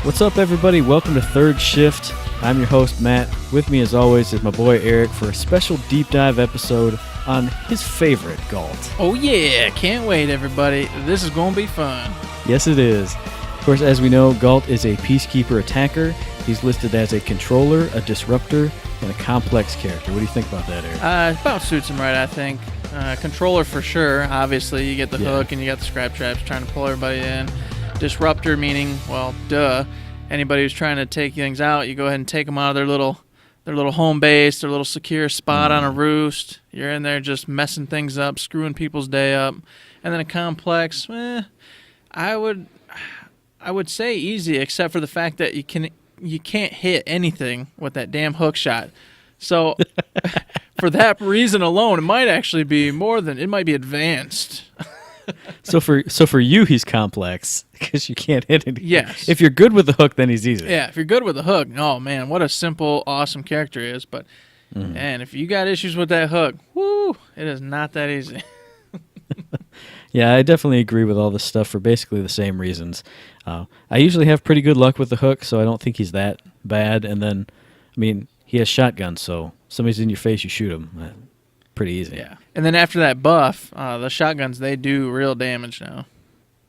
What's up, everybody? Welcome to Third Shift. I'm your host, Matt. With me, as always, is my boy Eric for a special deep dive episode on his favorite, Ghalt. Oh yeah, can't wait, everybody. This is going to be fun. Yes, it is. Of course, as we know, Ghalt is a peacekeeper attacker. He's listed as a controller, a disruptor, and a complex character. What do you think about that, Eric? About suits him right, I think. Controller for sure. Obviously, you get the hook and you got the scrap traps trying to pull everybody in. Disruptor meaning, well, duh. Anybody who's trying to take things out, you go ahead and take them out of their little home base, their little secure spot on a roost. You're in there just messing things up, screwing people's day up. And then a complex, I would say easy, except for the fact that you can't hit anything with that damn hook shot. So for that reason alone, it might actually be it might be advanced. So for you, he's complex because you can't hit anything. Yes. If you're good with the hook, then he's easy. Yeah, if you're good with the hook, oh man, what a simple, awesome character he is. But man, if you got issues with that hook, whoo, it is not that easy. Yeah, I definitely agree with all this stuff for basically the same reasons. I usually have pretty good luck with the hook, so I don't think he's that bad. And then, I mean, he has shotguns, so somebody's in your face, you shoot him. Pretty easy. Yeah. And then after that buff, the shotguns, they do real damage now.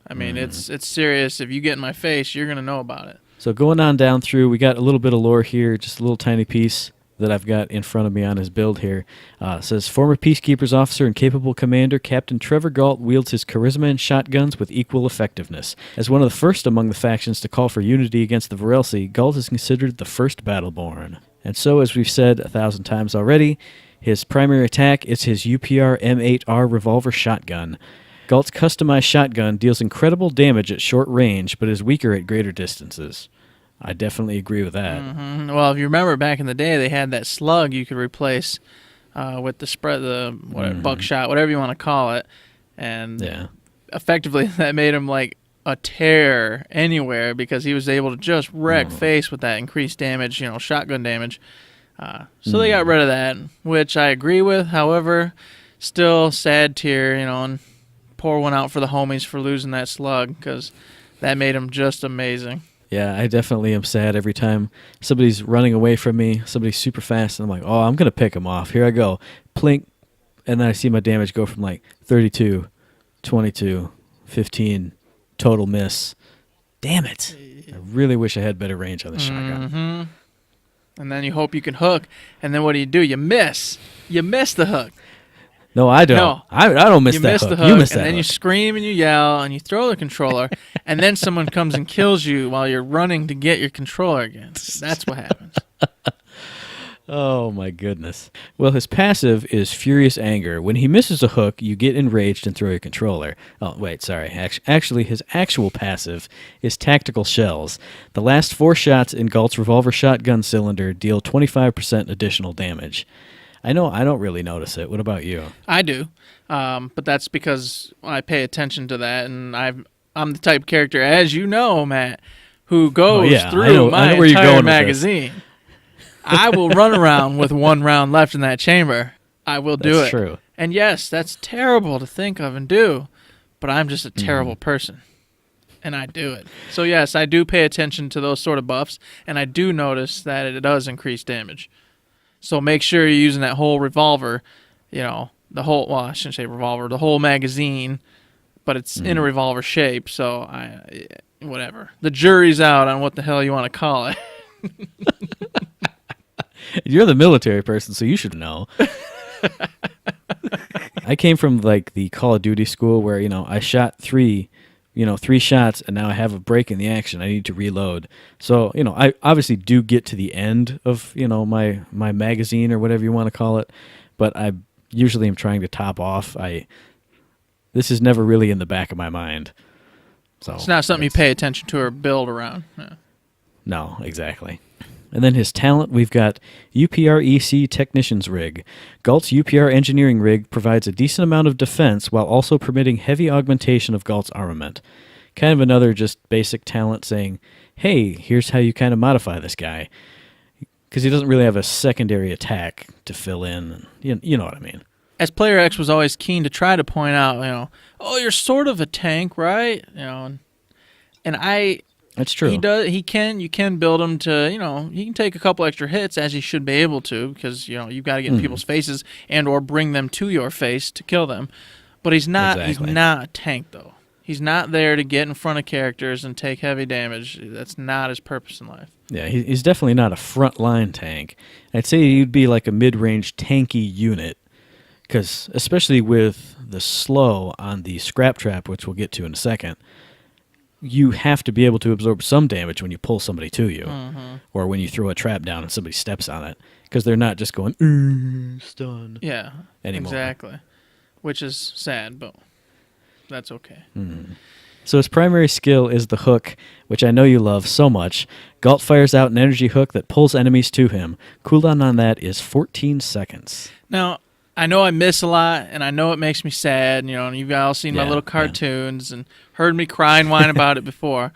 I mean, it's serious. If you get in my face, you're going to know about it. So going on down through, we got a little bit of lore here, just a little tiny piece that I've got in front of me on his build here. It says, former Peacekeepers officer and capable commander, Captain Trevor Ghalt wields his charisma and shotguns with equal effectiveness. As one of the first among the factions to call for unity against the Varelsi, Ghalt is considered the first Battleborn. And so, as we've said 1,000 times already, his primary attack is his UPR M8R revolver shotgun. Ghalt's customized shotgun deals incredible damage at short range, but is weaker at greater distances. I definitely agree with that. Mm-hmm. Well, if you remember back in the day, they had that slug you could replace with the buckshot, whatever you want to call it, and effectively that made him like a terror anywhere because he was able to just wreck face with that increased damage, shotgun damage. So they got rid of that, which I agree with. However, still sad tear, and pour one out for the homies for losing that slug because that made him just amazing. Yeah, I definitely am sad every time somebody's running away from me, somebody's super fast, and I'm like, oh, I'm going to pick him off. Here I go. Plink. And then I see my damage go from like 32, 22, 15, total miss. Damn it. I really wish I had better range on the shotgun. And then you hope you can hook, and then what do? You miss. You miss the hook. No, I don't. No, I don't miss that hook. You miss that and then hook. You scream and you yell and you throw the controller, and then someone comes and kills you while you're running to get your controller again. That's what happens. Oh, my goodness. Well, his passive is Furious Anger. When he misses a hook, you get enraged and throw your controller. Oh, wait, sorry. Actually, his actual passive is Tactical Shells. The last 4 shots in Ghalt's revolver shotgun cylinder deal 25% additional damage. I know I don't really notice it. What about you? I do, but that's because I pay attention to that, and I'm the type of character, as you know, Matt, who goes through my entire magazine. I will run around with 1 round left in that chamber. I will do it. That's true. And yes, that's terrible to think of and do, but I'm just a terrible person, and I do it. So yes, I do pay attention to those sort of buffs, and I do notice that it does increase damage. So make sure you're using that whole revolver, I shouldn't say revolver, the whole magazine, but it's in a revolver shape, so whatever. The jury's out on what the hell you want to call it. You're the military person, so you should know. I came from like the Call of Duty school where, I shot 3 shots, and now I have a break in the action. I need to reload. So, I obviously do get to the end of, my magazine or whatever you want to call it, but I usually am trying to top off. This is never really in the back of my mind. So it's not something you pay attention to or build around. Yeah. No, exactly. And then his talent, we've got UPR-EC Technician's Rig. Ghalt's UPR engineering rig provides a decent amount of defense while also permitting heavy augmentation of Ghalt's armament. Kind of another just basic talent saying, hey, here's how you kind of modify this guy. Because he doesn't really have a secondary attack to fill in. You know what I mean. As Player X was always keen to try to point out, oh, you're sort of a tank, right? And I That's true. He does. He can. You can build him to. He can take a couple extra hits, as he should be able to, because you've got to get in people's faces and or bring them to your face to kill them. But he's not. Exactly. He's not a tank though. He's not there to get in front of characters and take heavy damage. That's not his purpose in life. Yeah, he's definitely not a front-line tank. I'd say he'd be like a mid-range tanky unit, because especially with the slow on the scrap trap, which we'll get to in a second, you have to be able to absorb some damage when you pull somebody to you, or when you throw a trap down and somebody steps on it, because they're not just going, stun. Yeah, anymore. Exactly. Which is sad, but that's okay. So his primary skill is the hook, which I know you love so much. Ghalt fires out an energy hook that pulls enemies to him. Cooldown on that is 14 seconds. Now, I know I miss a lot, and I know it makes me sad, and you've all seen my little cartoons and heard me cry and whine about it before.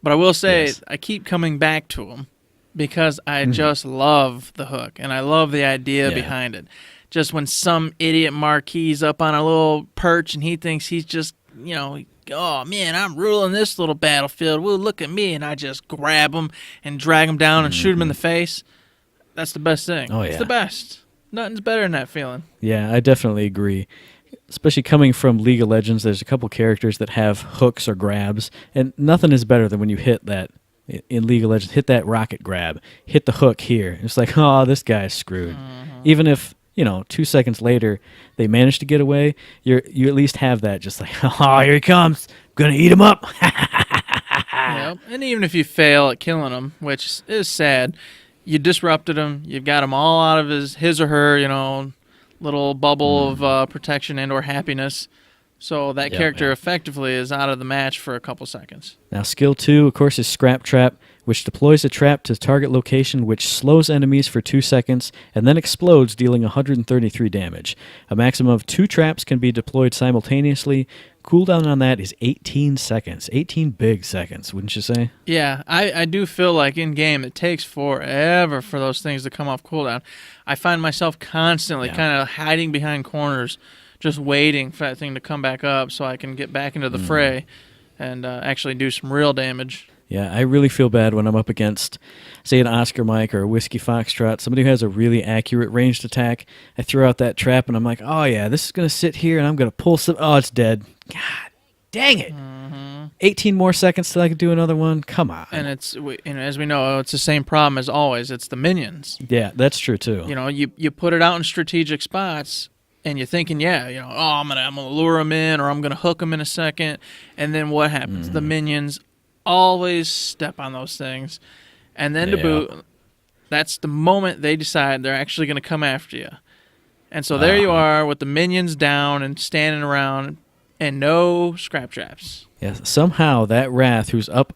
But I will say, I keep coming back to them because I just love the hook, and I love the idea behind it. Just when some idiot marquee's up on a little perch and he thinks he's just, oh, man, I'm ruling this little battlefield. Well, look at me. And I just grab him and drag him down and shoot him in the face. That's the best thing. Oh, yeah. It's the best. Nothing's better than that feeling. Yeah, I definitely agree. Especially coming from League of Legends, there's a couple characters that have hooks or grabs, and nothing is better than when you hit that, in League of Legends, hit that rocket grab, hit the hook here. It's like, oh, this guy's screwed. Even if, 2 seconds later they manage to get away, you at least have that just like, oh, here he comes. I'm going to eat him up. Yep. And even if you fail at killing him, which is sad, you disrupted him. You've got him all out of his or her, little bubble of protection and or happiness. So that character effectively is out of the match for a couple seconds. Now, skill 2, of course, is Scrap Trap, which deploys a trap to target location, which slows enemies for 2 seconds and then explodes, dealing 133 damage. A maximum of 2 traps can be deployed simultaneously. Cooldown on that is 18 seconds. 18 big seconds, wouldn't you say? Yeah, I do feel like in-game it takes forever for those things to come off cooldown. I find myself constantly kind of hiding behind corners, just waiting for that thing to come back up so I can get back into the fray and actually do some real damage. Yeah, I really feel bad when I'm up against, say, an Oscar Mike or a Whiskey Foxtrot, somebody who has a really accurate ranged attack. I throw out that trap, and I'm like, oh, yeah, this is going to sit here, and I'm going to pull some... Oh, it's dead. God dang it. 18 more seconds till I could do another one? Come on. And it's, as we know, it's the same problem as always. It's the minions. Yeah, that's true, too. You put it out in strategic spots, and you're thinking, I'm gonna lure them in, or I'm going to hook them in a second, and then what happens? The minions always step on those things, and then to boot, that's the moment they decide they're actually going to come after you. And so there you are with the minions down and standing around and no scrap traps. Yeah, somehow that Wrath, who's up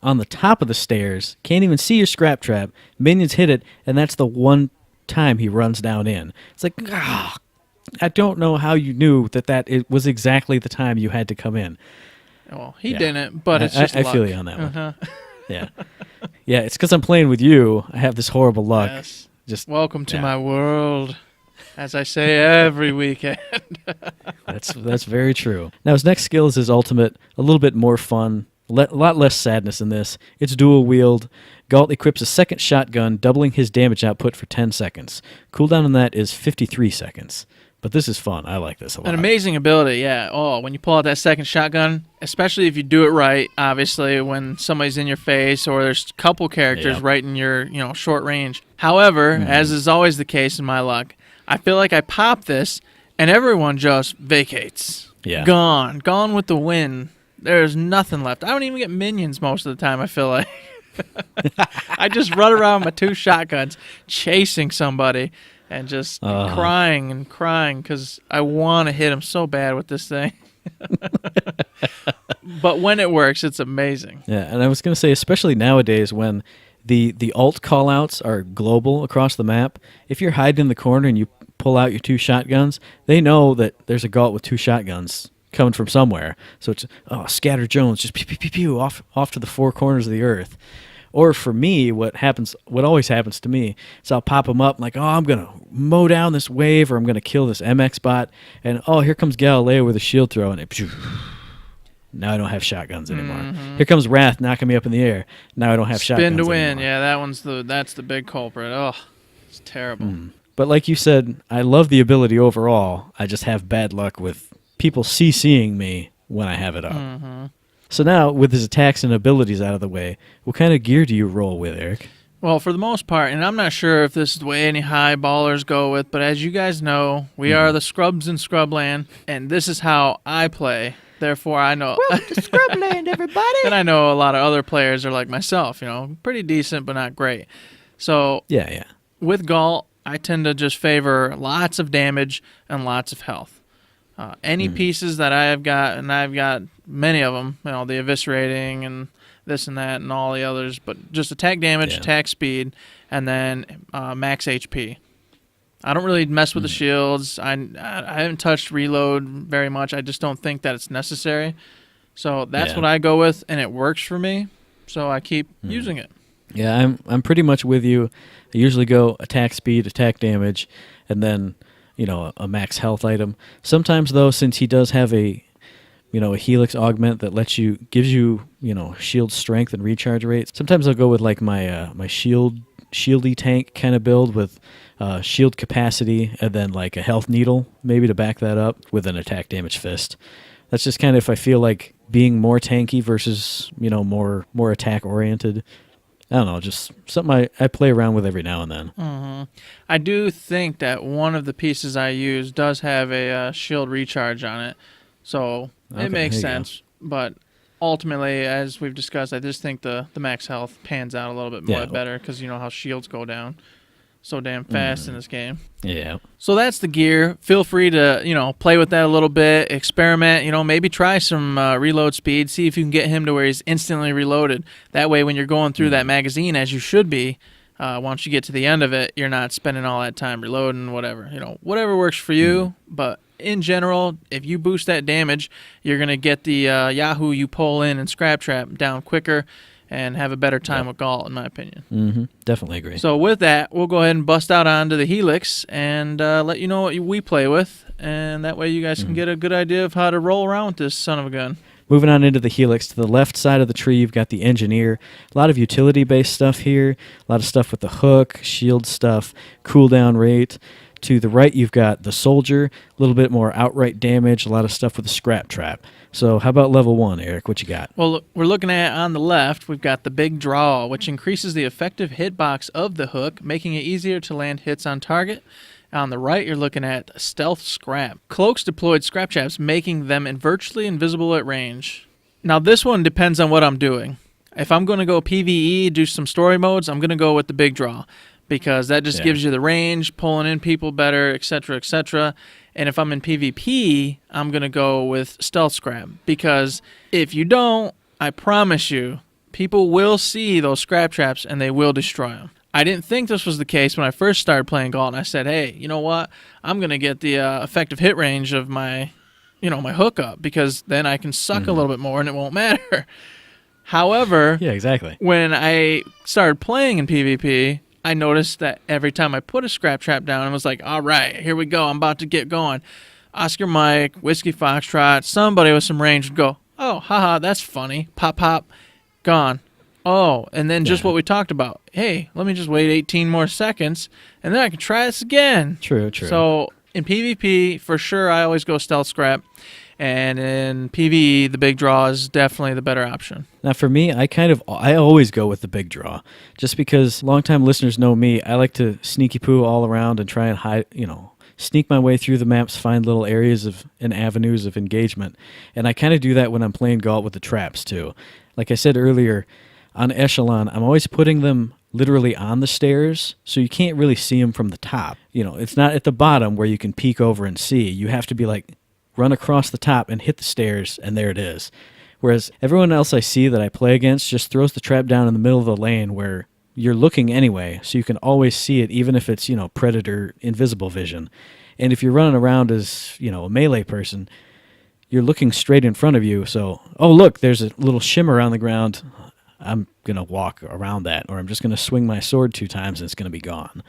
on the top of the stairs, can't even see your scrap trap. Minions hit it, and that's the one time he runs down in. It's like, I don't know how you knew that it was exactly the time you had to come in. Well, he didn't, but it's just I luck. feel you on that one. Yeah. Yeah, it's because I'm playing with you. I have this horrible luck. Yes. Just welcome to my world, as I say every weekend. That's very true. Now, his next skill is his ultimate, a little bit more fun, a lot less sadness in this. It's dual wield. Ghalt equips a second shotgun, doubling his damage output for 10 seconds. Cooldown on that is 53 seconds. But this is fun. I like this a lot. An amazing ability, yeah. Oh, when you pull out that second shotgun, especially if you do it right, obviously, when somebody's in your face or there's a couple characters right in your short range. However, as is always the case in my luck, I feel like I pop this and everyone just vacates. Yeah. Gone with the wind. There's nothing left. I don't even get minions most of the time, I feel like. I just run around with my 2 shotguns chasing somebody. And just crying and crying because I want to hit him so bad with this thing. But when it works, it's amazing. Yeah, and I was going to say, especially nowadays when the alt callouts are global across the map, if you're hiding in the corner and you pull out your 2 shotguns, they know that there's a Ghalt with 2 shotguns coming from somewhere. So it's, Scatter Jones, just pew, pew, pew, pew, off to the 4 corners of the earth. Or for me, what always happens to me is I'll pop them up like, I'm going to mow down this wave or I'm going to kill this MX bot. And, here comes Galileo with a shield throw. And Now I don't have shotguns anymore. Here comes Wrath knocking me up in the air. Now I don't have shotguns Spin to win. anymore. Yeah, that's the big culprit. Oh, it's terrible. But like you said, I love the ability overall. I just have bad luck with people CCing me when I have it up. So now, with his attacks and abilities out of the way, what kind of gear do you roll with, Eric? Well, for the most part, and I'm not sure if this is the way any high ballers go with, but as you guys know, we are the scrubs in Scrubland, and this is how I play. Therefore, I know. Welcome to Scrubland, everybody! And I know a lot of other players are like myself, pretty decent, but not great. So, Yeah. with Ghalt, I tend to just favor lots of damage and lots of health. Any pieces that I have got, and I've got many of them, the eviscerating and this and that and all the others, but just attack damage, attack speed, and then max HP. I don't really mess with the shields. I haven't touched reload very much. I just don't think that it's necessary. So that's what I go with, and it works for me. So I keep using it. Yeah, I'm pretty much with you. I usually go attack speed, attack damage, and then a max health item. Sometimes though, since he does have a helix augment that gives you shield strength and recharge rates, sometimes I'll go with like my my shieldy tank kind of build with shield capacity and then like a health needle maybe to back that up with an attack damage fist. That's just kind of if I feel like being more tanky versus more attack oriented. I don't know, just something I play around with every now and then. I do think that one of the pieces I use does have a shield recharge on it, so it makes sense. But ultimately, as we've discussed, I just think the max health pans out a little bit more better because you know how shields go down so damn fast in this game. Yeah. So that's the gear. Feel free to, play with that a little bit, experiment, maybe try some reload speed, see if you can get him to where he's instantly reloaded. That way when you're going through that magazine, as you should be, once you get to the end of it, you're not spending all that time reloading, whatever. Whatever works for you, but in general, if you boost that damage, you're going to get the Yahoo you pull in and Scrap Trap down quicker and have a better time with Ghalt, in my opinion. Definitely agree. So with that, we'll go ahead and bust out onto the Helix and let you know what we play with, and that way you guys can get a good idea of how to roll around with this son of a gun. Moving on into the Helix, to the left side of the tree, you've got the Engineer. A lot of utility-based stuff here, a lot of stuff with the hook, shield stuff, cooldown rate. To the right, you've got the Soldier, a little bit more outright damage, a lot of stuff with the Scrap Trap. So how about level 1, Eric? What you got? Well, we're looking at on the left, we've got the Big Draw, which increases the effective hitbox of the hook, making it easier to land hits on target. On the right, you're looking at Stealth Scrap. Cloaks deployed Scrap Traps, making them virtually invisible at range. Now, this one depends on what I'm doing. If I'm going to go PvE, do some story modes, I'm going to go with the Big Draw, because that just gives you the range, pulling in people better, etc., etc. And if I'm in PvP, I'm going to go with Stealth Scrap, because if you don't, I promise you, people will see those Scrap Traps and they will destroy them. I didn't think this was the case when I first started playing Ghalt, and I said, hey, you know what? I'm going to get the effective hit range of my hook up, because then I can suck a little bit more and it won't matter. However, exactly. When I started playing in PvP, I noticed that every time I put a Scrap Trap down, I was like, all right, here we go. I'm about to get going. Oscar Mike, Whiskey Foxtrot, somebody with some range would go, oh, haha, that's funny. Pop, pop, gone. Oh, and then just what we talked about. Hey, let me just wait 18 more seconds, and then I can try this again. True. So in PvP, for sure, I always go Stealth Scrap. And in PvE, the Big Draw is definitely the better option. Now, for me, I always go with the Big Draw, just because longtime listeners know me. I like to sneaky poo all around and try and hide, sneak my way through the maps, find little areas and avenues of engagement. And I kind of do that when I'm playing Ghalt with the traps, too. Like I said earlier, on Echelon, I'm always putting them literally on the stairs, so you can't really see them from the top. It's not at the bottom where you can peek over and see. You have to be like, run across the top and hit the stairs, and there it is. Whereas everyone else I see that I play against just throws the trap down in the middle of the lane where you're looking anyway, so you can always see it, even if it's, Predator invisible vision. And if you're running around as, a melee person, you're looking straight in front of you, so, oh, look, there's a little shimmer on the ground. I'm going to walk around that, or I'm just going to swing my sword 2 times and it's going to be gone.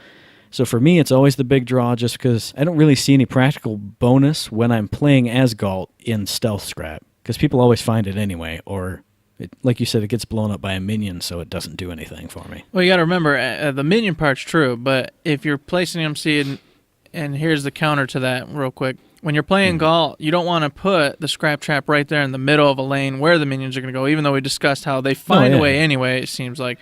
So for me, it's always the Big Draw, just because I don't really see any practical bonus when I'm playing as Ghalt in Stealth Scrap. because people always find it anyway, or like you said, it gets blown up by a minion, so it doesn't do anything for me. Well, you got to remember, the minion part's true, but if you're placing MC, and here's the counter to that real quick. When you're playing Ghalt, you don't want to put the scrap trap right there in the middle of a lane where the minions are going to go, even though we discussed how they find a way anyway, it seems like.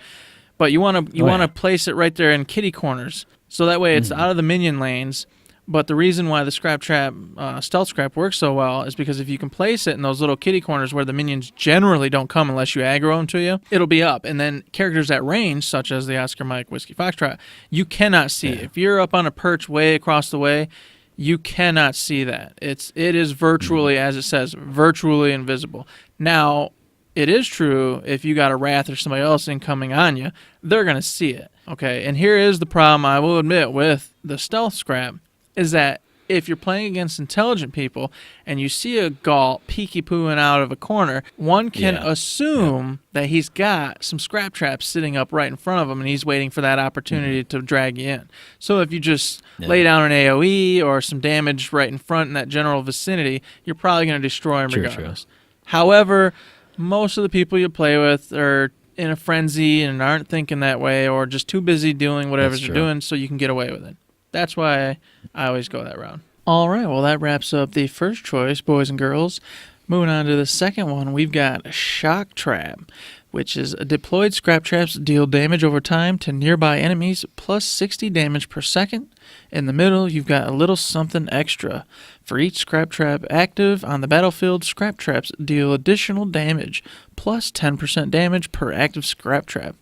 But you want to place it right there in kitty corners, so that way it's out of the minion lanes. But the reason why the scrap trap, stealth scrap, works so well is because if you can place it in those little kitty corners where the minions generally don't come unless you aggro them to you, it'll be up. And then characters at range, such as the Oscar Mike Whiskey Foxtrot, you cannot see. If you're up on a perch way across the way, you cannot see that. It is virtually, as it says, virtually invisible. Now, it is true if you got a Wrath or somebody else incoming on you, they're going to see it. Okay, and here is the problem I will admit with the stealth scrap, is that if you're playing against intelligent people and you see a Ghalt peeky-pooing out of a corner, one can assume that he's got some scrap traps sitting up right in front of him and he's waiting for that opportunity to drag you in. So if you just lay down an AoE or some damage right in front in that general vicinity, you're probably going to destroy him regardless. However, most of the people you play with are in a frenzy and aren't thinking that way, or just too busy doing whatever they're doing so you can get away with it. That's why I always go that route. All right, well, that wraps up the first choice, boys and girls. Moving on to the second one, we've got Shock Trap, which is deployed scrap traps deal damage over time to nearby enemies plus 60 damage per second. In the middle, you've got a little something extra. For each scrap trap active on the battlefield, scrap traps deal additional damage plus 10% damage per active scrap trap.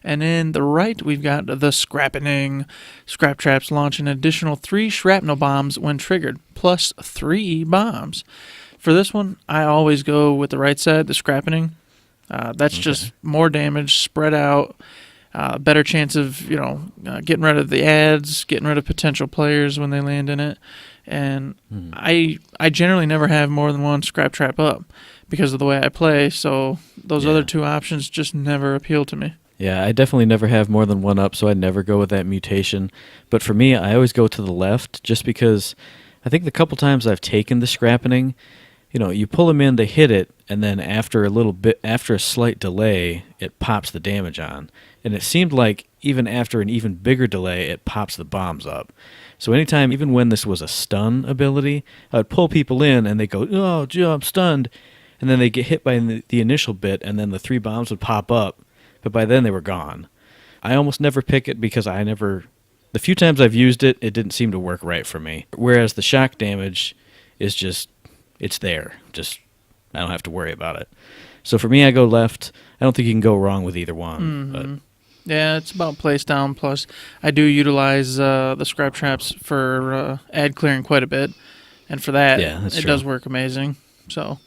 And in the right, we've got the Scrappening. Scrap traps launch an additional 3 shrapnel bombs when triggered, plus 3 bombs. For this one, I always go with the right side, the Scrappening. That's just more damage spread out, better chance of getting rid of the ads, getting rid of potential players when they land in it. And I generally never have more than one scrap trap up because of the way I play, so those other 2 options just never appeal to me. Yeah, I definitely never have more than one up, so I never go with that mutation. But for me, I always go to the left, just because I think the couple times I've taken the Scrappening, you pull them in, they hit it, and then after a slight delay, it pops the damage on. And it seemed like even after an even bigger delay, it pops the bombs up. So anytime, even when this was a stun ability, I would pull people in, and they go, "Oh, gee, I'm stunned," and then they get hit by the initial bit, and then the 3 bombs would pop up. But by then they were gone. I almost never pick it because the few times I've used it, it didn't seem to work right for me. Whereas the shock damage is just, it's there. Just, I don't have to worry about it. So for me, I go left. I don't think you can go wrong with either one. But yeah, it's about place down. Plus, I do utilize the scrap traps for ad clearing quite a bit. And for that, it does work amazing. So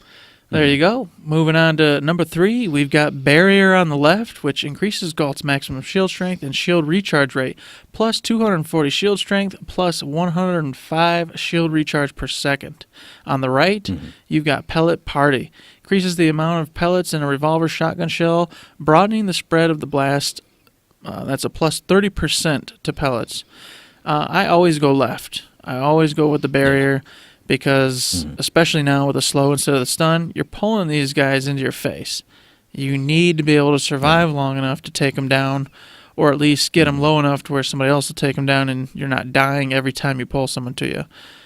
there you go. Moving on to number 3, we've got Barrier on the left, which increases Galt's maximum shield strength and shield recharge rate, plus 240 shield strength, plus 105 shield recharge per second. On the right, you've got Pellet Party. Increases the amount of pellets in a revolver shotgun shell, broadening the spread of the blast. That's a plus 30% to pellets. I always go left. I always go with the Barrier. Because, especially now with the slow instead of the stun, you're pulling these guys into your face. You need to be able to survive long enough to take them down, or at least get them low enough to where somebody else will take them down and you're not dying every time you pull someone to you.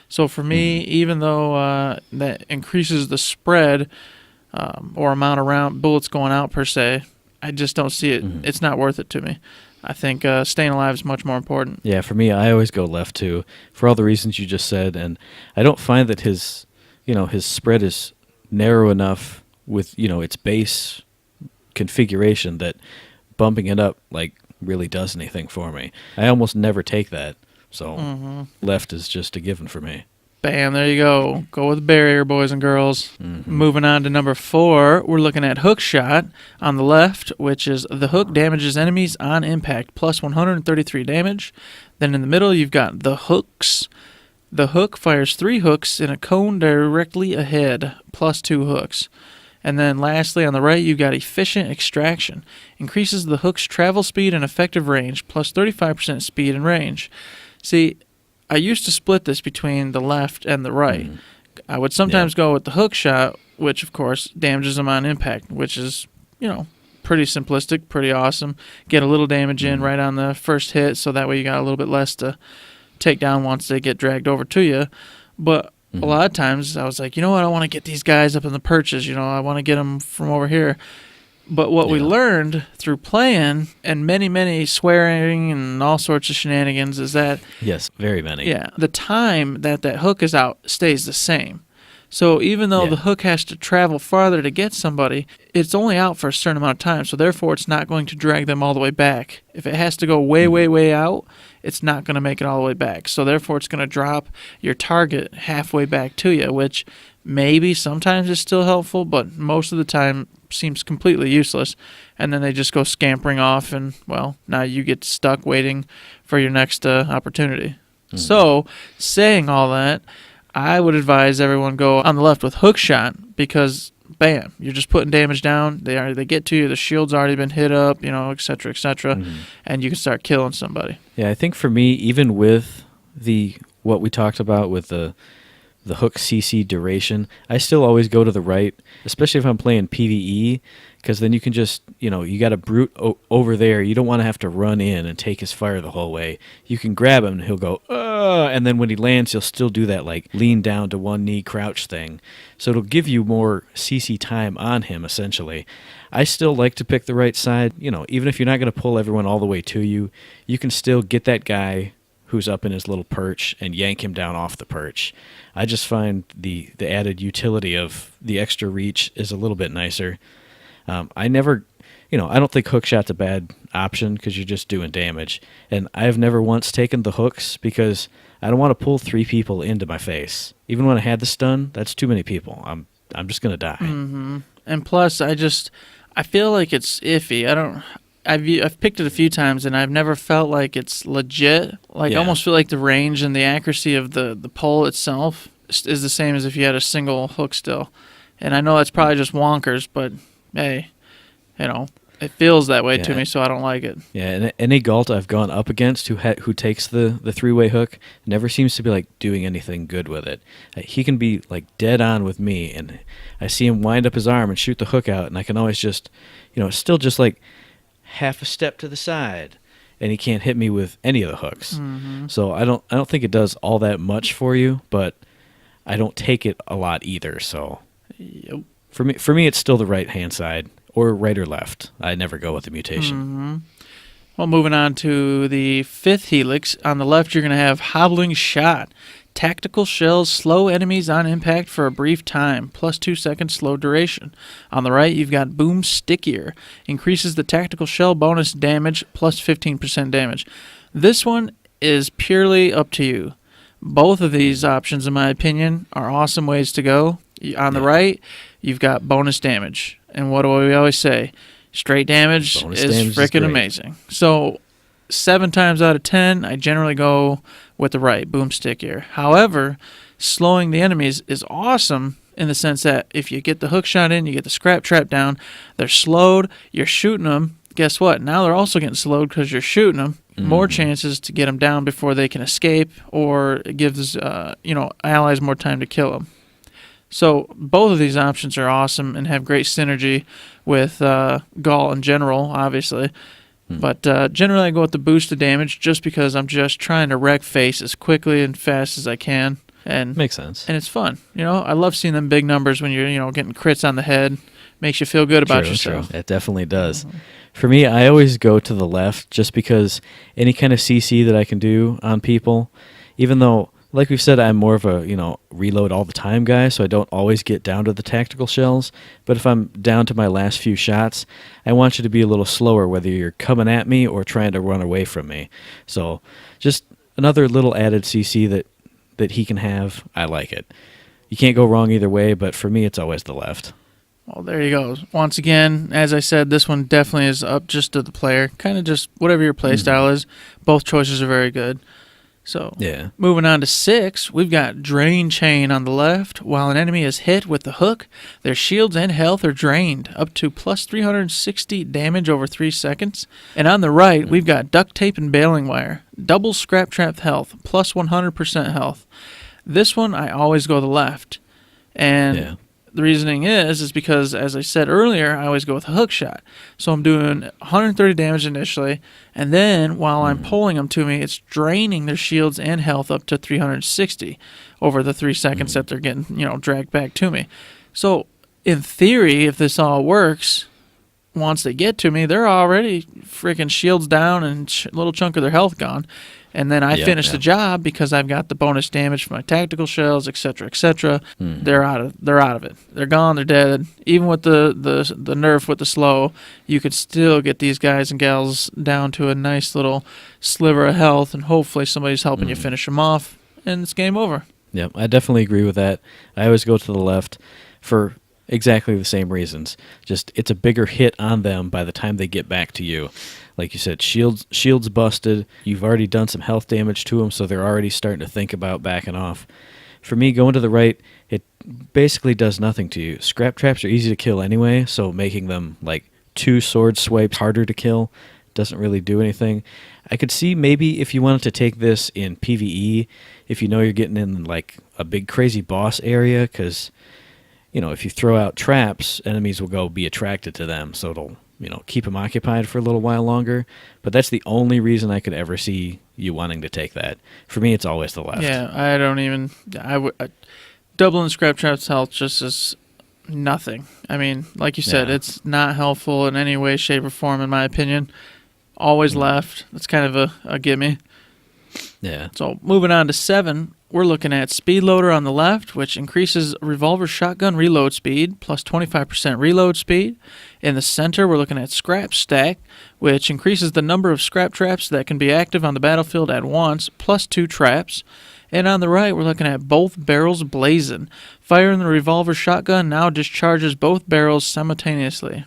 So for me, even though that increases the spread or amount of round bullets going out per se, I just don't see it. It's not worth it to me. I think staying alive is much more important. Yeah, for me, I always go left too, for all the reasons you just said, and I don't find that his spread is narrow enough with its base configuration that bumping it up really does anything for me. I almost never take that, so left is just a given for me. Bam, there you go. Go with Barrier, boys and girls. Moving on to number 4, we're looking at Hook Shot on the left, which is the hook damages enemies on impact, plus 133 damage. Then in the middle, you've got the Hooks. The hook fires 3 hooks in a cone directly ahead, plus 2 hooks. And then lastly, on the right, you've got Efficient Extraction. Increases the hook's travel speed and effective range, plus 35% speed and range. See, I used to split this between the left and the right I would sometimes go with the hook shot, which of course damages them on impact, which is, pretty simplistic, pretty awesome. Get a little damage in right on the first hit, so that way you got a little bit less to take down once they get dragged over to you. But a lot of times I was like, I want to get these guys up in the perches. I want to get them from over here. But what we learned through playing and many, many swearing and all sorts of shenanigans is that... Yes, very many. Yeah, the time that hook is out stays the same. So even though the hook has to travel farther to get somebody, it's only out for a certain amount of time. So therefore, it's not going to drag them all the way back. If it has to go way, way, way out, it's not going to make it all the way back. So therefore, it's going to drop your target halfway back to you, which maybe sometimes is still helpful, but most of the time seems completely useless. And then they just go scampering off, and, well, now you get stuck waiting for your next opportunity. So, saying all that, I would advise everyone go on the left with hook shot because, bam, you're just putting damage down. They get to you. The shield's already been hit up, et cetera, and you can start killing somebody. Yeah, I think for me, even with what we talked about with the hook CC duration, I still always go to the right, especially if I'm playing PvE, because then you can just, you got a brute over there. You don't want to have to run in and take his fire the whole way. You can grab him and he'll go, and then when he lands, he'll still do that lean down to one knee crouch thing. So it'll give you more CC time on him, essentially. I still like to pick the right side. Even if you're not going to pull everyone all the way to you, you can still get that guy who's up in his little perch and yank him down off the perch. I just find the added utility of the extra reach is a little bit nicer. I don't think hook shot's a bad option because you're just doing damage. And I've never once taken the hooks because I don't want to pull 3 people into my face. Even when I had the stun, that's too many people. I'm just gonna die. Mm-hmm. And plus, I feel like it's iffy. I've picked it a few times and I've never felt like it's legit. I almost feel like the range and the accuracy of the pull itself is the same as if you had a single hook still. And I know that's probably just wonkers, but hey, it feels that way to me, so I don't like it. Yeah, and any Ghalt I've gone up against who takes the 3-way hook never seems to be doing anything good with it. He can be dead on with me, and I see him wind up his arm and shoot the hook out, and I can always just, it's still just half a step to the side, and he can't hit me with any of the hooks. Mm-hmm. So I don't think it does all that much for you, but I don't take it a lot either. So for me, it's still the right hand side or right or left. I never go with the mutation. Mm-hmm. Well, moving on to the 5th helix. On the left, you're going to have Hobbling Shot. Tactical shells slow enemies on impact for a brief time, plus 2 seconds slow duration. On the right, you've got Boom Stickier. Increases the tactical shell bonus damage, plus 15% damage. This one is purely up to you. Both of these options, in my opinion, are awesome ways to go. On the right, you've got bonus damage. And what do we always say? Straight damage is freaking amazing. So 7 times out of 10, I generally go with the right, Boom Stickier. However, slowing the enemies is awesome in the sense that if you get the hook shot in, you get the scrap trap down, they're slowed, you're shooting them. Guess what? Now they're also getting slowed because you're shooting them. Mm-hmm. More chances to get them down before they can escape, or it gives allies more time to kill them. So both of these options are awesome and have great synergy with Ghalt in general, obviously. But generally I go with the boost of damage just because I'm just trying to wreck face as quickly and fast as I can. And makes sense. And it's fun. I love seeing them big numbers when you're getting crits on the head. Makes you feel good about yourself. True. It definitely does. Mm-hmm. For me, I always go to the left just because any kind of CC that I can do on people, even though, like we've said, I'm more of a, reload all the time guy, so I don't always get down to the tactical shells. But if I'm down to my last few shots, I want you to be a little slower, whether you're coming at me or trying to run away from me. So just another little added CC that he can have. I like it. You can't go wrong either way, but for me, it's always the left. Well, there you go. Once again, as I said, this one definitely is up just to the player. Kind of just whatever your play style is. Both choices are very good. So, moving on to 6, we've got Drain Chain on the left. While an enemy is hit with the hook, their shields and health are drained, up to plus 360 damage over 3 seconds. And on the right, we've got Duct Tape and Baling Wire. Double Scrap Trap health, plus 100% health. This one, I always go the left. And Yeah. the reasoning is because, as I said earlier, I always go with a hook shot. So I'm doing 130 damage initially, and then while I'm pulling them to me, it's draining their shields and health up to 360 over the 3 seconds that they're getting, dragged back to me. So in theory, if this all works, once they get to me, they're already freaking shields down and a little chunk of their health gone. And then I finish the job because I've got the bonus damage from my tactical shells, etc., etc. They're out of it. They're gone. They're dead. Even with the nerf with the slow, you could still get these guys and gals down to a nice little sliver of health, and hopefully somebody's helping you finish them off, and it's game over. Yep, I definitely agree with that. I always go to the left for exactly the same reasons. Just it's a bigger hit on them by the time they get back to you. Like you said, shields busted. You've already done some health damage to them, so they're already starting to think about backing off. For me, going to the right, it basically does nothing to you. Scrap traps are easy to kill anyway, so making them like 2 sword swipes harder to kill doesn't really do anything. I could see maybe if you wanted to take this in PvE, if you know you're getting in like a big crazy boss area, because if you throw out traps, enemies will go be attracted to them, so it'll keep them occupied for a little while longer. But that's the only reason I could ever see you wanting to take that. For me, it's always the left. Yeah, I don't even. Doubling scrap traps health just is nothing. I mean, like you said, it's not helpful in any way, shape, or form, in my opinion. Always left. That's kind of a gimme. Yeah. So moving on to 7, we're looking at Speed Loader on the left, which increases revolver shotgun reload speed, plus 25% reload speed. In the center, we're looking at Scrap Stack, which increases the number of scrap traps that can be active on the battlefield at once, plus 2 traps. And on the right, we're looking at Both Barrels Blazing. Firing the revolver shotgun now discharges both barrels simultaneously.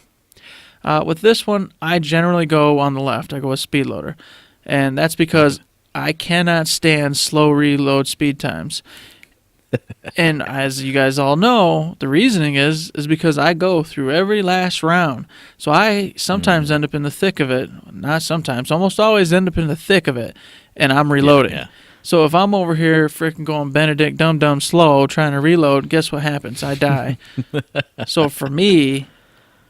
With this one, I generally go on the left. I go with Speed Loader. And that's because I cannot stand slow reload speed times. And as you guys all know, the reasoning is because I go through every last round. So I sometimes end up in the thick of it. Not sometimes, almost always end up in the thick of it. And I'm reloading. Yeah. So if I'm over here freaking going Benedict dumb slow trying to reload, guess what happens? I die. So for me,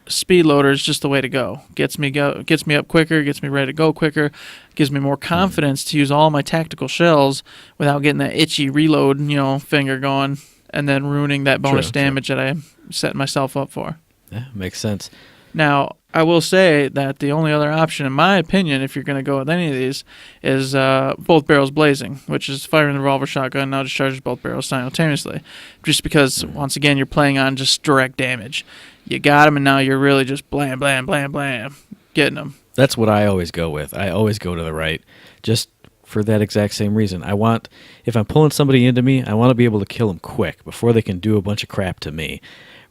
Speed Loader is just the way to go. Gets me up quicker, gets me ready to go quicker, gives me more confidence to use all my tactical shells without getting that itchy reload, finger going, and then ruining that bonus damage that I'm setting myself up for. Yeah, makes sense. Now, I will say that the only other option, in my opinion, if you're going to go with any of these, is Both Barrels Blazing, which is firing the revolver shotgun now discharges both barrels simultaneously. Just because, once again, you're playing on just direct damage. You got them, and now you're really just blam, blam, blam, blam, getting them. That's what I always go with. I always go to the right, just for that exact same reason. If I'm pulling somebody into me, I want to be able to kill them quick before they can do a bunch of crap to me.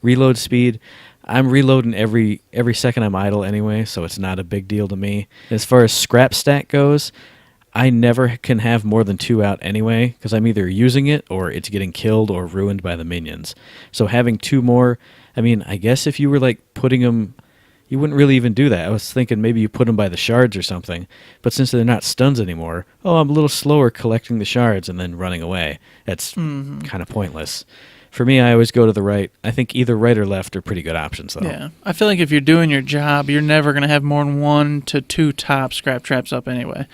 Reload speed, I'm reloading every second I'm idle anyway, so it's not a big deal to me. As far as scrap stack goes, I never can have more than 2 out anyway, because I'm either using it or it's getting killed or ruined by the minions. So having 2 more, I guess if you were like putting them, you wouldn't really even do that. I was thinking maybe you put them by the shards or something, but since they're not stuns anymore, I'm a little slower collecting the shards and then running away. That's kind of pointless. For me, I always go to the right. I think either right or left are pretty good options, though. Yeah. I feel like if you're doing your job, you're never going to have more than 1 to 2 top scrap traps up anyway.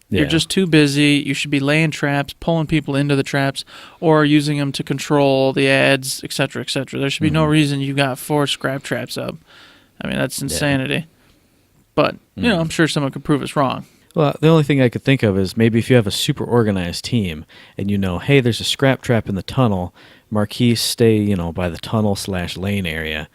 You're just too busy. You should be laying traps, pulling people into the traps, or using them to control the ads, etc., etc. There should be no reason you got 4 scrap traps up. That's insanity. Yeah. But, I'm sure someone could prove us wrong. Well, the only thing I could think of is maybe if you have a super organized team and hey, there's a scrap trap in the tunnel, Marquise, stay, by the tunnel/lane area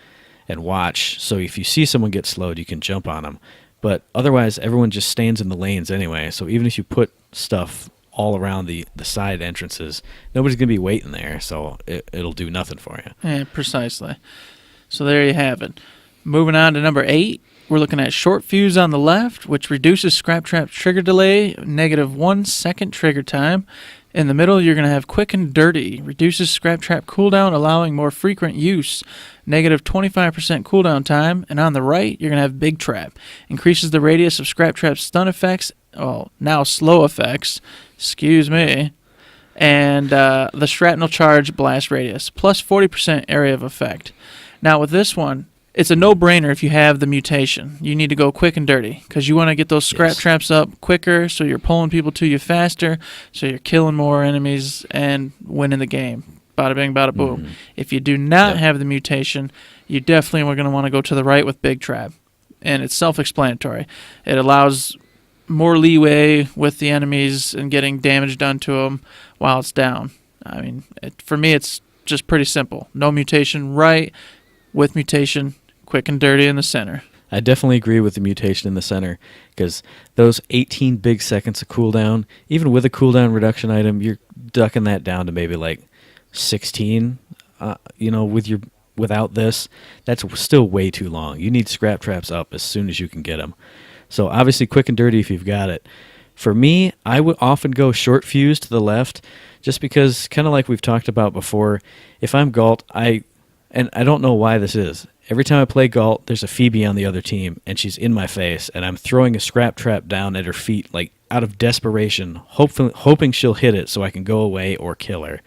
and watch. So if you see someone get slowed, you can jump on them. But otherwise, everyone just stands in the lanes anyway. So even if you put stuff all around the side entrances, nobody's going to be waiting there. So it'll do nothing for you. Yeah, precisely. So there you have it. Moving on to number 8. We're looking at Short Fuse on the left, which reduces Scrap Trap trigger delay, -1 second trigger time. In the middle, you're going to have Quick and Dirty, reduces Scrap Trap cooldown, allowing more frequent use, -25% cooldown time. And on the right, you're going to have Big Trap, increases the radius of Scrap Trap's stun effects, now slow effects, excuse me, and the shrapnel charge blast radius, plus 40% area of effect. Now with this one, it's a no-brainer if you have the mutation. You need to go quick and dirty because you want to get those scrap traps up quicker so you're pulling people to you faster, so you're killing more enemies and winning the game. Bada bing, bada boom. Mm-hmm. If you do not have the mutation, you definitely are going to want to go to the right with Big Trap. And it's self-explanatory. It allows more leeway with the enemies and getting damage done to them while it's down. I mean, for me, it's just pretty simple. No mutation, right, with mutation, quick and dirty in the center. I definitely agree with the mutation in the center because those 18 big seconds of cooldown, even with a cooldown reduction item, you're ducking that down to maybe like 16. Without this, that's still way too long. You need scrap traps up as soon as you can get them. So obviously quick and dirty if you've got it. For me, I would often go short fuse to the left just because, kind of like we've talked about before, if I'm Ghalt, I don't know why this is. Every time I play Ghalt, there's a Phoebe on the other team, and she's in my face, and I'm throwing a scrap trap down at her feet, like out of desperation, hoping she'll hit it so I can go away or kill her.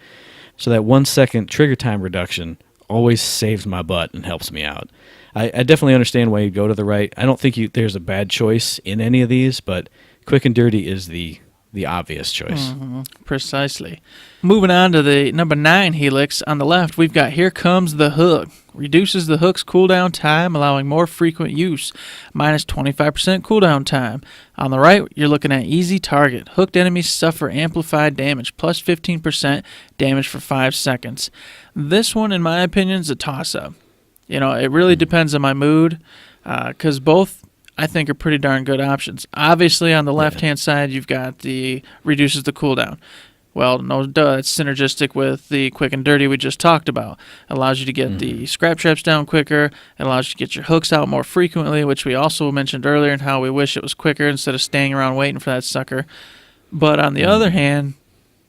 So that 1 second trigger time reduction always saves my butt and helps me out. I definitely understand why you go to the right. I don't think there's a bad choice in any of these, but quick and dirty is the obvious choice. Mm-hmm. Precisely. Moving on to the number 9 helix. On the left, we've got Here Comes the Hook. Reduces the hook's cooldown time, allowing more frequent use. Minus 25% cooldown time. On the right, you're looking at Easy Target. Hooked enemies suffer amplified damage, plus 15% damage for 5 seconds. This one, in my opinion, is a toss-up. It really depends on my mood, because both I think are pretty darn good options. Obviously, on the left-hand side, you've got the reduces the cooldown. Well, no duh, it's synergistic with the quick and dirty we just talked about. It allows you to get the scrap traps down quicker. It allows you to get your hooks out more frequently, which we also mentioned earlier, and how we wish it was quicker instead of staying around waiting for that sucker. But on the other hand,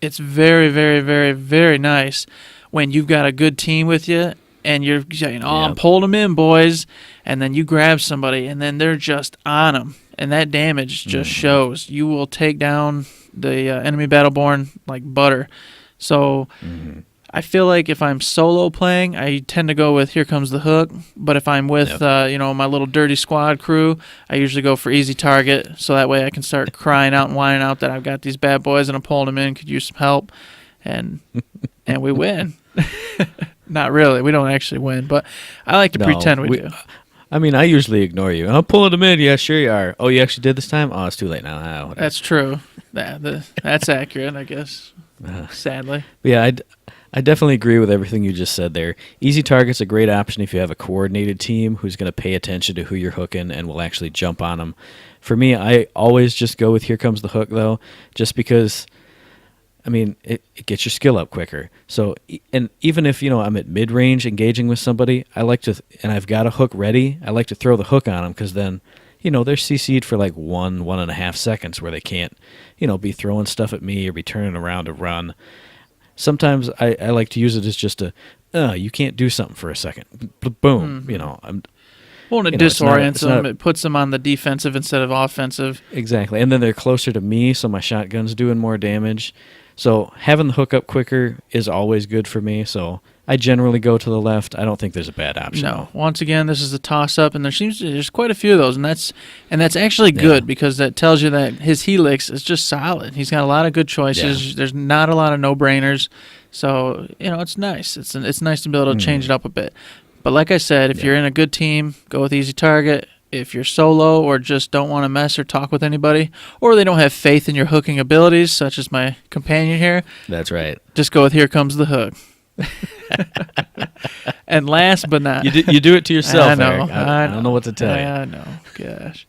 it's very, very, very, very nice when you've got a good team with you and you're saying, I'm pulling them in, boys, and then you grab somebody, and then they're just on them, and that damage just shows. You will take down the enemy Battleborn like butter. So I feel like if I'm solo playing, I tend to go with Here Comes the Hook, but if I'm with my little dirty squad crew, I usually go for Easy Target, so that way I can start crying out and whining out that I've got these bad boys and I'm pulling them in, could use some help, and we win. Not really. We don't actually win, but I like to pretend we do. I mean, I usually ignore you. I'm pulling them in. Yeah, sure you are. Oh, you actually did this time? Oh, it's too late now. That's true. That's accurate, I guess, sadly. Yeah, I definitely agree with everything you just said there. Easy Target's a great option if you have a coordinated team who's going to pay attention to who you're hooking and will actually jump on them. For me, I always just go with Here Comes the Hook, though, just because... I mean, it gets your skill up quicker. So, and even if, I'm at mid-range engaging with somebody, I like to, and I've got a hook ready, I like to throw the hook on them because then, they're CC'd for like 1.5 seconds where they can't, be throwing stuff at me or be turning around to run. Sometimes I like to use it as just you can't do something for a second. Boom, Well, and it disorients them. It puts them on the defensive instead of offensive. Exactly. And then they're closer to me, so my shotgun's doing more damage. So having the hook up quicker is always good for me. So I generally go to the left. I don't think there's a bad option. No. Once again, this is a toss-up, and there's quite a few of those, and that's actually good because that tells you that his helix is just solid. He's got a lot of good choices. Yeah. There's not a lot of no-brainers. So, it's nice. It's nice to be able to change it up a bit. But like I said, if you're in a good team, go with Easy Target. If you're solo or just don't want to mess or talk with anybody, or they don't have faith in your hooking abilities, such as my companion here. That's right. Just go with Here Comes the Hook. And last but not... You do it to yourself, I know, Eric. I don't know what to tell you. I know. Gosh.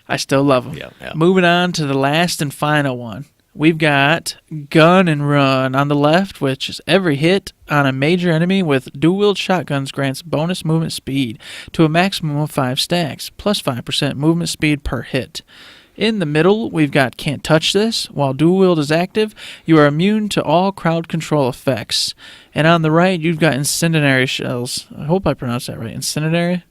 I still love them. Yeah. Moving on to the last and final one. We've got Gun and Run on the left, which is every hit on a major enemy with dual-wield shotguns grants bonus movement speed to a maximum of 5 stacks, plus 5% movement speed per hit. In the middle, we've got Can't Touch This. While dual-wield is active, you are immune to all crowd control effects. And on the right, you've got Incendiary Shells. I hope I pronounced that right. Incendiary?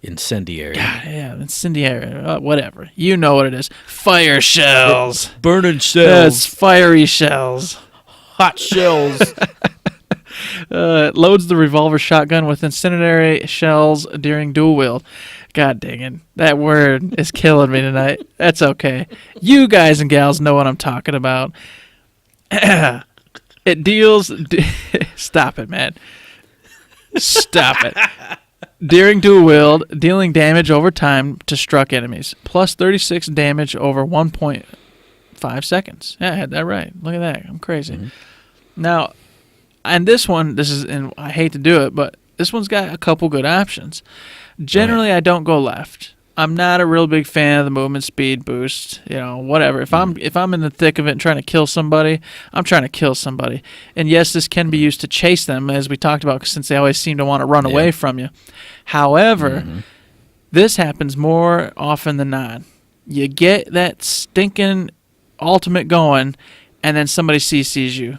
Incendiary. God, yeah, incendiary. Whatever. You know what it is. Fire shells. Burning shells. Yes, fiery shells. hot shells. It loads the revolver shotgun with incendiary shells during dual wield. God dang it. That word is killing me tonight. That's okay. You guys and gals know what I'm talking about. It deals... Stop it, man. Stop it. During dual wield, dealing damage over time to struck enemies. Plus 36 damage over 1.5 seconds. Yeah, I had that right. Look at that. I'm crazy. Mm-hmm. Now... And this one, and I hate to do it, but this one's got a couple good options. Generally, I don't go left. I'm not a real big fan of the movement speed boost. Whatever. If I'm in the thick of it and trying to kill somebody, I'm trying to kill somebody. And yes, this can be used to chase them, as we talked about, since they always seem to want to run away from you. However, this happens more often than not. You get that stinking ultimate going, and then somebody CCs you,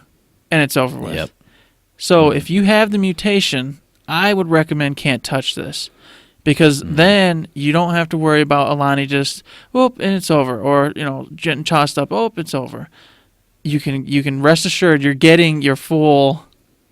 and it's over with. Yep. So if you have the mutation, I would recommend can't touch this, because then you don't have to worry about Alani just and it's over, or getting tossed up, it's over. You can rest assured you're getting your full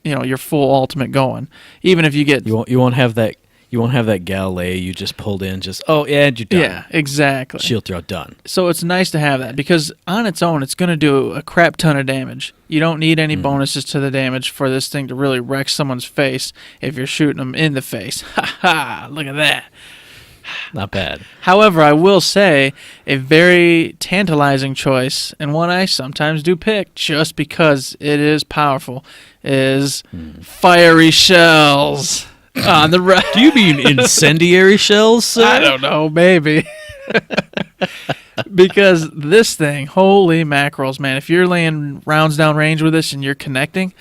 ultimate going, even if you get you won't have that. You won't have that Galley you just pulled in, you're done. Yeah, exactly. Shield throw, done. So it's nice to have that, because on its own, it's going to do a crap ton of damage. You don't need any bonuses to the damage for this thing to really wreck someone's face if you're shooting them in the face. Ha ha, look at that. Not bad. However, I will say a very tantalizing choice, and one I sometimes do pick just because it is powerful, is fiery shells. On the right. Do you mean incendiary shells, sir? I don't know, maybe. Because this thing, holy mackerels, man, if you're laying rounds down range with this and you're connecting,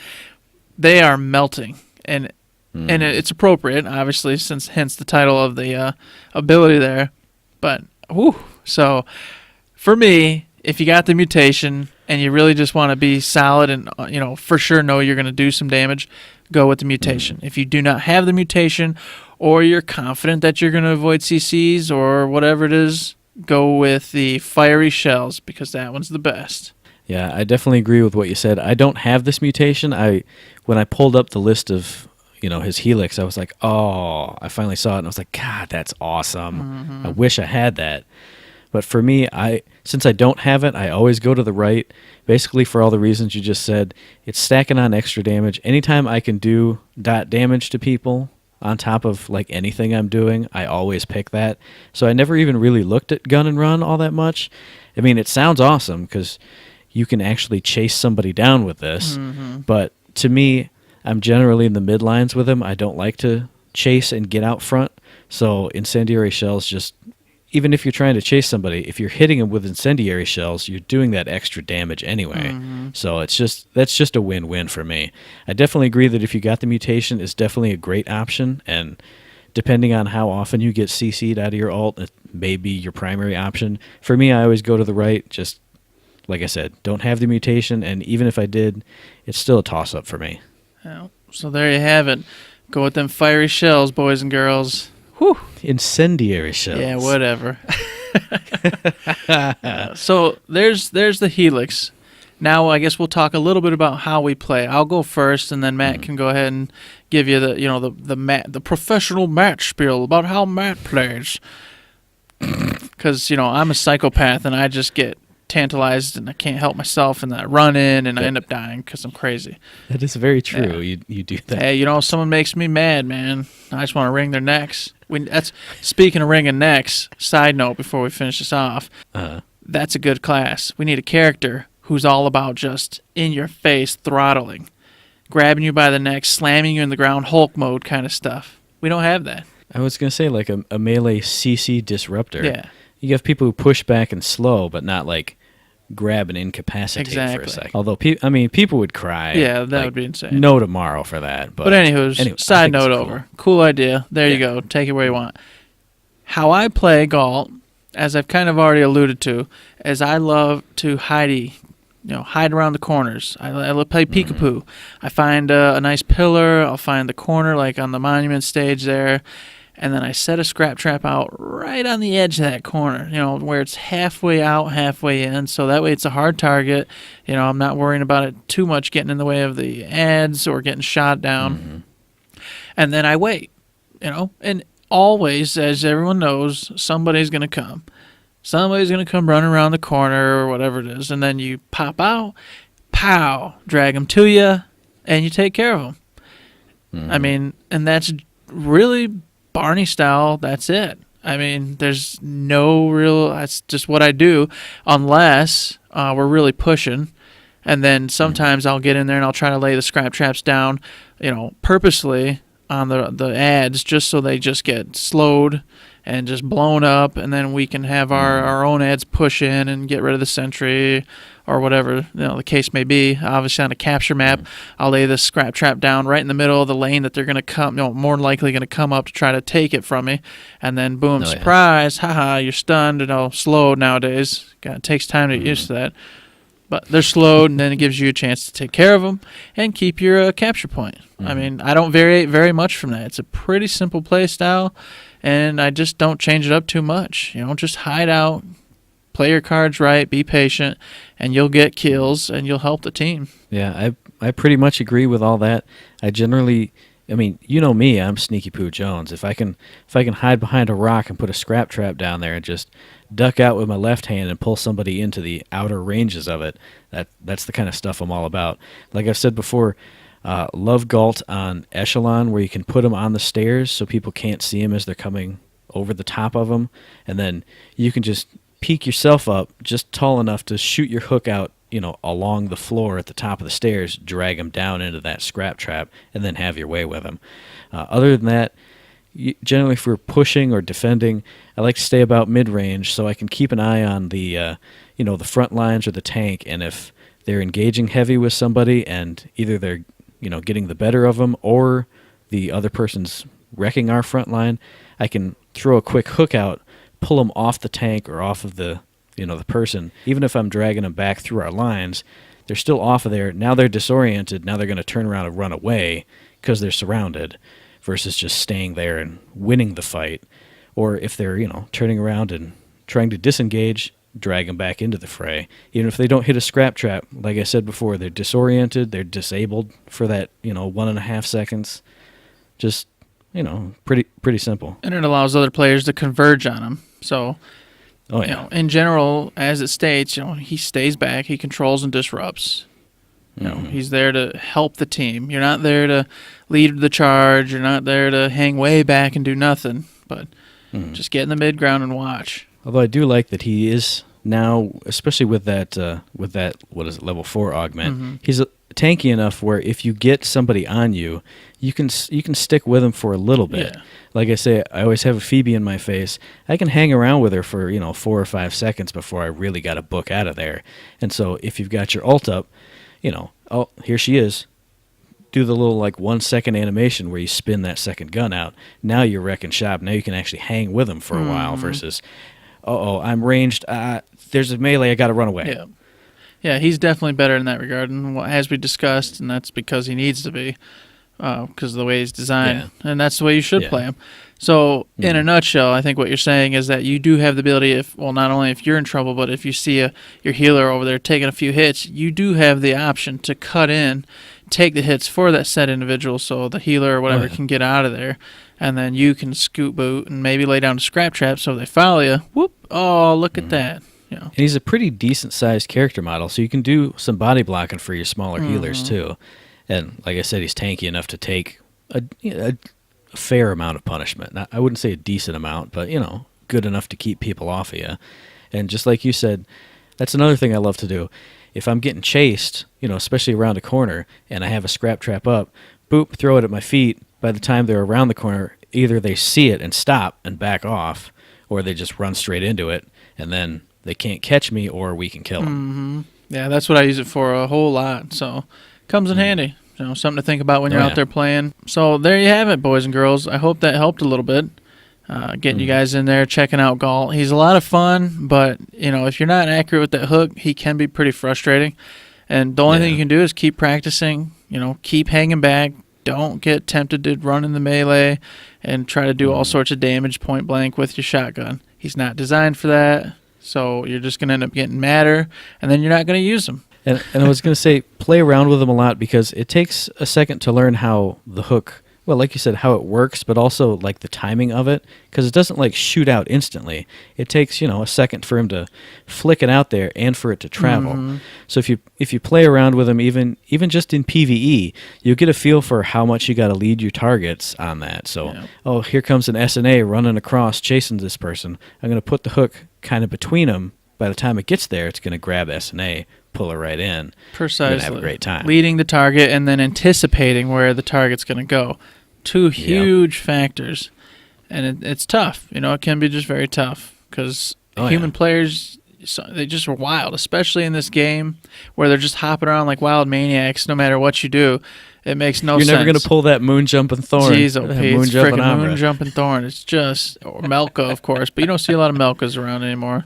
they are melting. And it's appropriate, obviously, hence the title of the ability there. But, so for me, if you got the mutation and you really just want to be solid and, for sure know you're going to do some damage, go with the mutation. If you do not have the mutation, or you're confident that you're going to avoid CCs or whatever it is, go with the fiery shells, because that one's the best. Yeah, I definitely agree with what you said. I don't have this mutation. When I pulled up the list of his helix, I was like, oh, I finally saw it, and I was like, God, that's awesome. I wish I had that. But for me, since I don't have it, I always go to the right. Basically, for all the reasons you just said, it's stacking on extra damage. Anytime I can do dot damage to people on top of anything I'm doing, I always pick that. So I never even really looked at gun and run all that much. I mean, it sounds awesome because you can actually chase somebody down with this. But to me, I'm generally in the midlines with him. I don't like to chase and get out front. So incendiary shells just... Even if you're trying to chase somebody, if you're hitting them with incendiary shells, you're doing that extra damage anyway. So that's just a win-win for me. I definitely agree that if you got the mutation, it's definitely a great option. And depending on how often you get CC'd out of your ult, it may be your primary option. For me, I always go to the right. Just like I said, don't have the mutation, and even if I did, it's still a toss-up for me. Well, so there you have it. Go with them fiery shells, boys and girls. Whew. Incendiary shells. Yeah, whatever. So there's the helix. Now I guess we'll talk a little bit about how we play. I'll go first, and then Matt can go ahead and give you the professional match spiel about how Matt plays. Because I'm a psychopath, and I just get tantalized, and I can't help myself, and I run in, and I end up dying because I'm crazy. That is very true. Yeah. You do that. Hey, someone makes me mad, man. I just want to wring their necks. Speaking of wringing necks, side note before we finish this off, that's a good class. We need a character who's all about just in-your-face throttling, grabbing you by the neck, slamming you in the ground, Hulk mode kind of stuff. We don't have that. I was going to say a melee CC disruptor. Yeah. You have people who push back and slow, but not grab and incapacitate for a second. Although, people would cry. Yeah, that would be insane. No tomorrow for that. But anywho, side note over. Cool idea. There you go. Take it where you want. How I play Ghalt, as I've kind of already alluded to, is I love to hide around the corners. I play peekapoo. I find a nice pillar. I'll find the corner, on the monument stage there, and then I set a scrap trap out right on the edge of that corner, where it's halfway out, halfway in, so that way it's a hard target. I'm not worrying about it too much getting in the way of the adds or getting shot down. Mm-hmm. And then I wait, and always, as everyone knows, somebody's going to come. Somebody's going to come running around the corner or whatever it is, and then you pop out, pow, drag them to you, and you take care of them. Mm-hmm. I mean, and that's really Barney style. That's it. I mean, there's no real, that's just what I do, unless we're really pushing. And then sometimes I'll get in there and I'll try to lay the scrap traps down, purposely on the ads, just so they just get slowed and just blown up, and then we can have our own ads push in and get rid of the sentry or whatever the case may be. Obviously, on a capture map, I'll lay this scrap trap down right in the middle of the lane that they're going to come, more than likely going to come up to try to take it from me, and then boom, surprise, haha, you're stunned and slowed nowadays. It takes time to get used to that. But they're slowed, and then it gives you a chance to take care of them and keep your capture point. I mean, I don't vary very much from that. It's a pretty simple play style, and I just don't change it up too much. Just hide out, play your cards right, be patient, and you'll get kills, and you'll help the team. Yeah, I pretty much agree with all that. I generally, I mean, you know me, I'm Sneaky Pooh Jones. If I can hide behind a rock and put a scrap trap down there and just duck out with my left hand and pull somebody into the outer ranges of it, that's the kind of stuff I'm all about. Like I've said before, love Ghalt on Echelon, where you can put them on the stairs so people can't see them as they're coming over the top of them, and then you can just peek yourself up just tall enough to shoot your hook out, along the floor at the top of the stairs, drag them down into that scrap trap, and then have your way with them. Other than that, generally if we're pushing or defending, I like to stay about mid-range so I can keep an eye on the the front lines or the tank, and if they're engaging heavy with somebody and either they're getting the better of them or the other person's wrecking our front line, I can throw a quick hook out, pull them off the tank or off of the the person. Even if I'm dragging them back through our lines, they're still off of there. Now they're disoriented. Now they're going to turn around and run away because they're surrounded, versus just staying there and winning the fight. Or if they're, turning around and trying to disengage, drag them back into the fray. Even if they don't hit a scrap trap, like I said before, they're disoriented, they're disabled for that, 1.5 seconds. Just, pretty simple. And it allows other players to converge on them. So, in general, as it states, he stays back, he controls and disrupts. He's there to help the team. You're not there to lead the charge. You're not there to hang way back and do nothing, but just get in the mid ground and watch. Although I do like that he is now, especially with that what is it, level 4 augment. He's tanky enough where if you get somebody on you, you can stick with him for a little bit. Yeah. Like I say, I always have a Phoebe in my face. I can hang around with her for 4 or 5 seconds before I really got to book out of there. And so if you've got your ult up, oh, here she is. Do the little 1 second animation where you spin that second gun out. Now you're wrecking shop. Now you can actually hang with them for a while versus, I'm ranged. There's a melee. I got to run away. Yeah, he's definitely better in that regard, and as we discussed, and that's because he needs to be, because of the way he's designed, and that's the way you should play him. So, in a nutshell, I think what you're saying is that you do have the ability, not only if you're in trouble, but if you see your healer over there taking a few hits, you do have the option to cut in, take the hits for that said individual, so the healer or whatever can get out of there, and then you can scoot boot and maybe lay down a scrap trap so if they follow you, whoop, oh, look at that. And he's a pretty decent-sized character model, so you can do some body blocking for your smaller healers, too. And like I said, he's tanky enough to take a fair amount of punishment. Not, I wouldn't say a decent amount, but, good enough to keep people off of you. And just like you said, that's another thing I love to do. If I'm getting chased, especially around a corner, and I have a scrap trap up, boop, throw it at my feet. By the time they're around the corner, either they see it and stop and back off, or they just run straight into it, and then they can't catch me, or we can kill them. Yeah, that's what I use it for a whole lot. So, comes in handy. Something to think about when you're out there playing. So there you have it, boys and girls. I hope that helped a little bit. Getting you guys in there, checking out Ghalt. He's a lot of fun, but if you're not accurate with that hook, he can be pretty frustrating. And the only thing you can do is keep practicing. Keep hanging back. don't get tempted to run in the melee and try to do all sorts of damage point blank with your shotgun. He's not designed for that, so you're just going to end up getting madder, and then you're not going to use him. And I was going to say, play around with them a lot, because it takes a second to learn how the hook, well, like you said, how it works, but also like the timing of it, because it doesn't like shoot out instantly. It takes, a second for him to flick it out there and for it to travel. Mm-hmm. So if you play around with them, even just in PvE, you get a feel for how much you got to lead your targets on that. So, oh, here comes an SNA running across, chasing this person. I'm going to put the hook kind of between them. By the time it gets there, it's going to grab SNA, pull her right in. Precisely. You're going to have a great time. Leading the target and then anticipating where the target's going to go. Two huge factors. And it's tough. It can be just very tough because human players, they just are wild, especially in this game where they're just hopping around like wild maniacs no matter what you do. It makes no sense. You're never going to pull that moon jumping thorn. Jeez, it's freaking moon jumping thorn. It's just, or Melka, of course, but you don't see a lot of Melkas around anymore.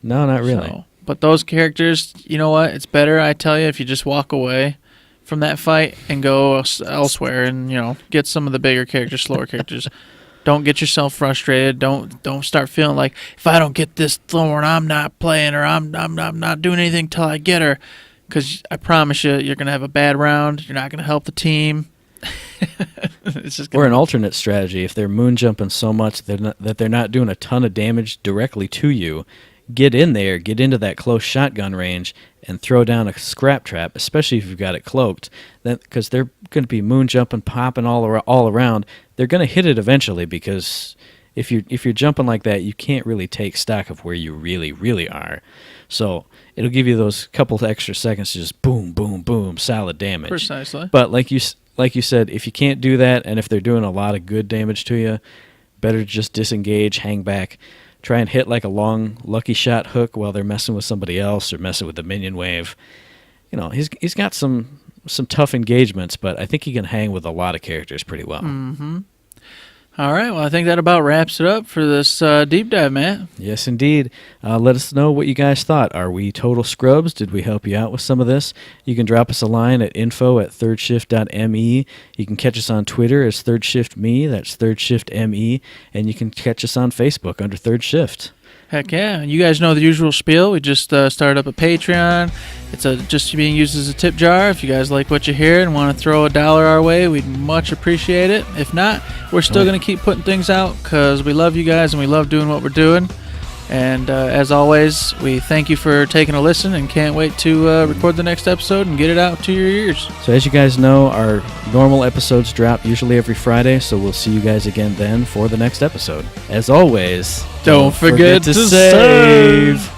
No, not really. So, but those characters, you know what? It's better, I tell you, if you just walk away from that fight and go elsewhere and, get some of the bigger characters, slower characters. Don't get yourself frustrated. Don't start feeling like, if I don't get this thorn, I'm not playing, or I'm not doing anything till I get her. Because I promise you, you're going to have a bad round. You're not going to help the team. Or an alternate strategy. If they're moon jumping so much that they're not doing a ton of damage directly to you, get in there, get into that close shotgun range, and throw down a scrap trap, especially if you've got it cloaked, because they're going to be moon jumping, popping all around. They're going to hit it eventually, because if you're jumping like that, you can't really take stock of where you really, really are. So it'll give you those couple extra seconds to just boom, boom, boom, solid damage. Precisely. But like you said, if you can't do that, and if they're doing a lot of good damage to you, better just disengage, hang back. Try and hit like a long lucky shot hook while they're messing with somebody else or messing with the minion wave. He's got some tough engagements, but I think he can hang with a lot of characters pretty well. Mm-hmm. All right, well, I think that about wraps it up for this deep dive, Matt. Yes, indeed. Let us know what you guys thought. Are we total scrubs? Did we help you out with some of this? You can drop us a line at info@thirdshift.me. You can catch us on Twitter as ThirdShiftMe, that's ThirdShiftME, and you can catch us on Facebook under Third Shift. Heck yeah. You guys know the usual spiel. We just started up a Patreon. It's just being used as a tip jar. If you guys like what you hear and want to throw $1 our way, we'd much appreciate it. If not, we're still going to keep putting things out because we love you guys and we love doing what we're doing. And as always, we thank you for taking a listen and can't wait to record the next episode and get it out to your ears. So as you guys know, our normal episodes drop usually every Friday, so we'll see you guys again then for the next episode. As always, don't forget to save.